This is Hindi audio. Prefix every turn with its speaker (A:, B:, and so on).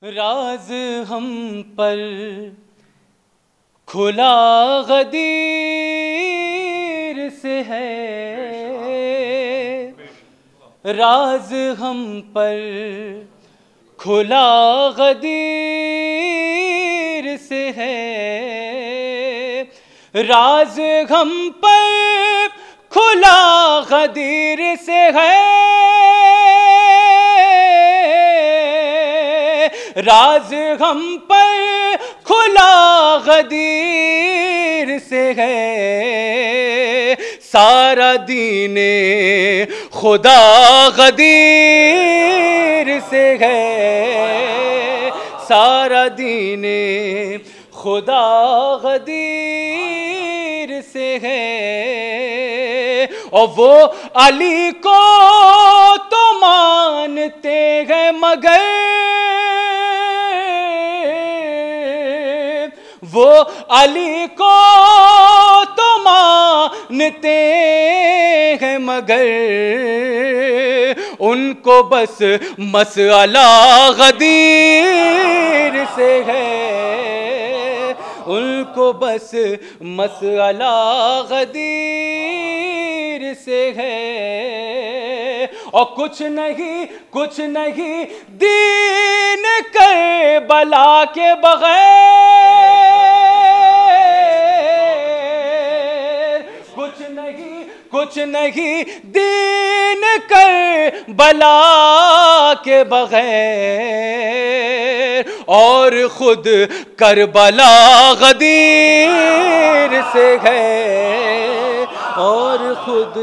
A: राज हम पर खुला गदीर से है, राज हम पर खुला गदीर से है, राज हम पर खुला गदीर से है, राज हम पर खुला गदीर से है, सारा दीने खुदा गदीर से है, सारा दीने खुदा गदीर से है। और वो अली को तो मानते हैं मगर वो अली को तो मानते हैं मगर उनको बस मसला गदीर से है, उनको बस मसला गदीर से है। और कुछ नहीं दीन करबला के बगैर, कुछ नहीं दीन करबला के बगैर, और खुद करबला गदीर से है, और खुद